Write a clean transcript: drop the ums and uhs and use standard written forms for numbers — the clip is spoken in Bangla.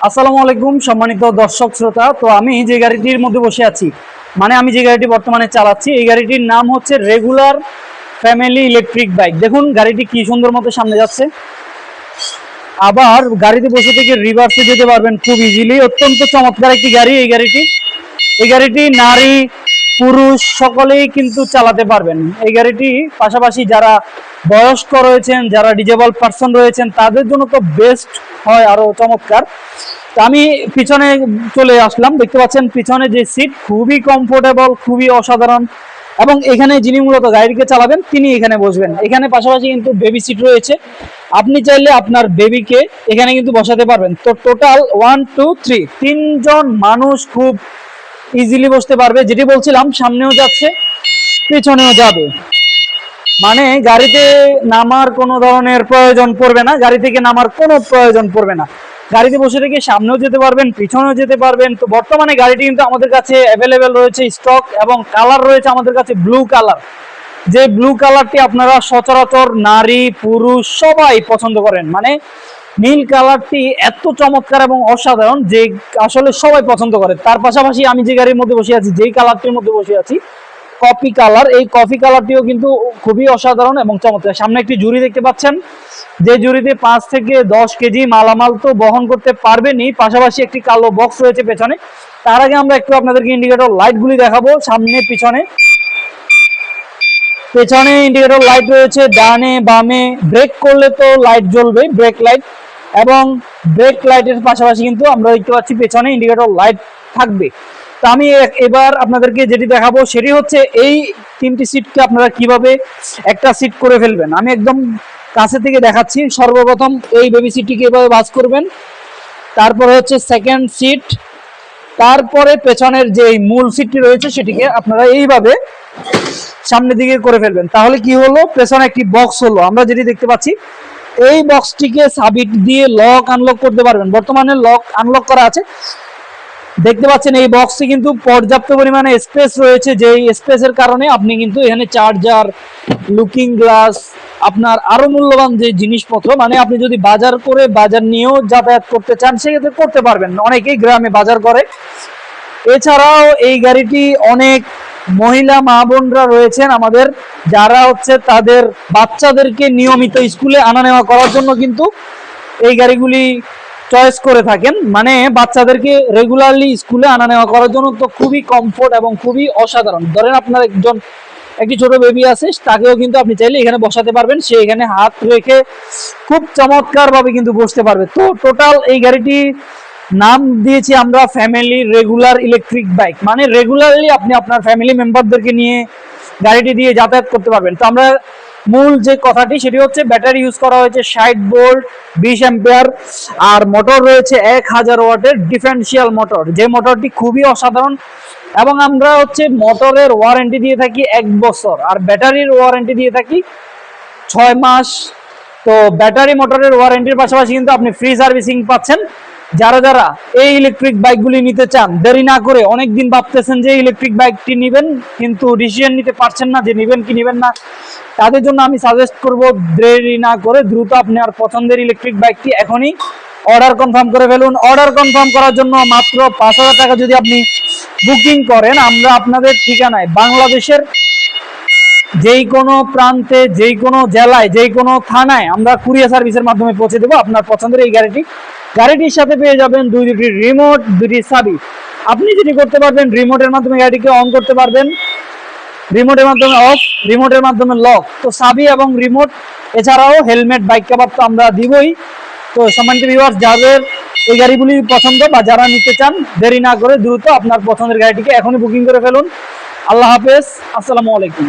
আসসালামু আলাইকুম সম্মানিত দর্শক শ্রোতা। তো আমি যে গাড়িটির মধ্যে বসে আছি, মানে আমি যে গাড়িটি বর্তমানে চালাচ্ছি, এই গাড়িটির নাম হচ্ছে রেগুলার ফ্যামিলি ইলেকট্রিক বাইক। দেখুন গাড়িটি কি সুন্দর মতো সামনে যাচ্ছে। আবার গাড়িতে বসে থেকে রিভার্সে যেতে পারবেন খুব ইজিলি। অত্যন্ত চমৎকার একটি গাড়ি এই গাড়িটি নারী পুরুষ সকলেই কিন্তু চালাতে পারবেন। এই গাড়িটি পাশাপাশি যারা বয়স্ক রয়েছেন, যারা ডিজেবল পার্সন রয়েছেন, তাদের জন্য তো বেস্ট হয়, আরো চমৎকার। তো আমি পিছনে চলে আসলাম, দেখতে পাচ্ছেন পিছনে যে সিট খুবই কমফোর্টেবল, খুবই অসাধারণ। এবং এখানে যিনি মূলত গাড়িকে চালাবেন তিনি এখানে বসবেন। এখানে পাশাপাশি কিন্তু বেবি সিট রয়েছে, আপনি চাইলে আপনার বেবিকে এখানে কিন্তু বসাতে পারবেন। তো টোটাল 1 2 3 তিনজন মানুষ খুব ইজিলি বসতে পারবে। যেটি বলছিলাম, সামনেও যাচ্ছে পেছনেও যাবে, মানে গাড়িতে নামার কোনো ধরনের প্রয়োজন পড়বে না, গাড়ি থেকে নামার কোনো প্রয়োজন পড়বে না। গাড়িতে বসে থেকে সামনেও যেতে পারবেন, পিছনেও যেতে পারবেন। তো বর্তমানে গাড়িটি কিন্তু আমাদের কাছে অ্যাভেলেবেল রয়েছে স্টক, এবং কালার রয়েছে আমাদের কাছে ব্লু কালার। যে ব্লু কালারটি আপনারা সচরাচর নারী পুরুষ সবাই পছন্দ করেন, মানে নীল কালারটি এত চমৎকার এবং অসাধারণ যে আসলে সবাই পছন্দ করে। তার পাশাপাশি আমি যে গাড়ির মধ্যে বসে আছি, যেই কালারটির মধ্যে বসে আছি, কফি কালার, এই কফি কালারটিও কিন্তু খুবই অসাধারণ এবং চমৎকার। সামনে একটি ঝুড়ি দেখতে পাচ্ছেন, যে ঝুড়িতে 5 থেকে 10 কেজি মালামাল তো বহন করতে পারবেনই, পাশাপাশি একটি কালো বক্স রয়েছে পেছনে। তার আগে আমরা একটু আপনাদেরকে ইন্ডিকেটর লাইটগুলি দেখাবো। সামনে পেছনে ইন্ডিকেটর লাইট রয়েছে, ডানে বামে ব্রেক করলে তো লাইট জ্বলবে, ব্রেক লাইট। এবং ব্রেক লাইটের পাশাপাশি কিন্তু আমরা দেখতে পাচ্ছি পেছনে ইন্ডিকেটর লাইট থাকবে। তো আমি এবার আপনাদেরকে যেটি দেখাবো সেটি হচ্ছে এই 3টি সিটকে আপনারা কিভাবে একটা সিট করে ফেলবেন। আমি একদম কাছে থেকে দেখাচ্ছি। সর্বপ্রথম এই বেবি সিটটিকে এভাবে ভাঁজ করবেন, তারপরে হচ্ছে সেকেন্ড সিট, তারপরে পেছনের যে মূল সিটটি রয়েছে সেটিকে আপনারা এইভাবে সামনের দিকে করে ফেলবেন। তাহলে কি হলো, পেছনে একটি বক্স হলো। আমরা যেটি দেখতে পাচ্ছি, এই বক্সটিকে সাবি দিয়ে লক আনলক করতে পারবেন। বর্তমানে লক আনলক করা আছে, দেখতে পাচ্ছেন এই বক্সে কিন্তু পর্যাপ্ত পরিমাণে স্পেস রয়েছে। যে স্পেসের কারণে আপনি কিন্তু এখানে চার্জার, লুকিং গ্লাস, আপনার আরো মূল্যবান যে জিনিসপত্র, মানে আপনি যদি বাজার নিয়েও যাতায়াত করতে চান সেক্ষেত্রে করতে পারবেন। অনেকেই গ্রামে বাজার করে। এছাড়াও এই গাড়িটি অনেক মহিলা মা বোনরা রয়েছেন আমাদের, যারা হচ্ছে তাদের বাচ্চাদেরকে নিয়মিত স্কুলে আনা নেওয়া করার জন্য কিন্তু এই গাড়িগুলি চয়েস করে থাকেন, মানে বাচ্চাদেরকে রেগুলারলি স্কুলে আনা নেওয়া করার জন্য। তো খুবই কমফোর্ট এবং খুবই অসাধারণ। ধরেন আপনার একটি ছোট বেবি আছে, তাকেও কিন্তু আপনি চাইলে এখানে বসাতে পারবেন, সে এখানে হাত রেখে খুব চমৎকার ভাবে কিন্তু বসতে পারবে। তো টোটাল এই গাড়িটি নাম দিয়েছি আমরা ফ্যামিলি রেগুলার ইলেকট্রিক বাইক, মানে রেগুলারলি আপনি আপনার ফ্যামিলি মেম্বারদেরকে নিয়ে গাড়িটি দিয়ে যাতায়াত করতে পারবেন। তো আমরা মূল যে কথাটি সেটি হচ্ছে, ব্যাটারি ইউজ করা হয়েছে 60 ভোল্ট 20 অ্যাম্পিয়ার, আর মোটর রয়েছে 1000 ওয়াটের ডিফারেন্সিয়াল মোটর, যে মোটরটি খুবই অসাধারণ। এবং আমরা হচ্ছে মোটরের ওয়ারেন্টি দিয়ে থাকি 1 বছর, আর ব্যাটারির ওয়ারেন্টি দিয়ে থাকি 6 মাস। তো ব্যাটারি মোটরের ওয়ারেন্টির পাশাপাশি কিন্তু আপনি ফ্রি সার্ভিসিং পাচ্ছেন। যারা এই ইলেকট্রিক বাইকগুলি নিতে চান, দেরি না করে, অনেকদিন ভাবতেছেন যে ইলেকট্রিক বাইকটি নেবেন কিন্তু ডিসিশন নিতে পারছেন না যে নেবেন কি নেবেন না, তাদের জন্য আমি সাজেস্ট করব দেরি না করে দ্রুত আপনার পছন্দের ইলেকট্রিক বাইকটি এখনই অর্ডার কনফার্ম করে ফেলুন। অর্ডার কনফার্ম করার জন্য মাত্র 5000 টাকা যদি আপনি বুকিং করেন, আমরা আপনাদের ঠিকানায় বাংলাদেশের যেই কোনো প্রান্তে, যেই কোনো জেলায়, যেই কোনো থানায় আমরা কুরিয়ার সার্ভিসের মাধ্যমে পৌঁছে দেবো আপনার পছন্দের এই গাড়িটির সাথে পেয়ে যাবেন দুটি রিমোট, 2টি চাবি। আপনি যেটি করতে পারবেন, রিমোটের মাধ্যমে গাড়িটিকে অন করতে পারবেন, রিমোটের মাধ্যমে অফ, রিমোটের মাধ্যমে লক। তো চাবি এবং রিমোট, এছাড়াও হেলমেট, বাইক কভার তো আমরা দিবই। তো সম্মানিত ভিউয়ার্স, যাদের এই গাড়িগুলি পছন্দ বা যারা নিতে চান, দেরি না করে দ্রুত আপনার পছন্দের গাড়িটিকে এখনই বুকিং করে ফেলুন। আল্লাহ হাফেজ, আসসালামু আলাইকুম।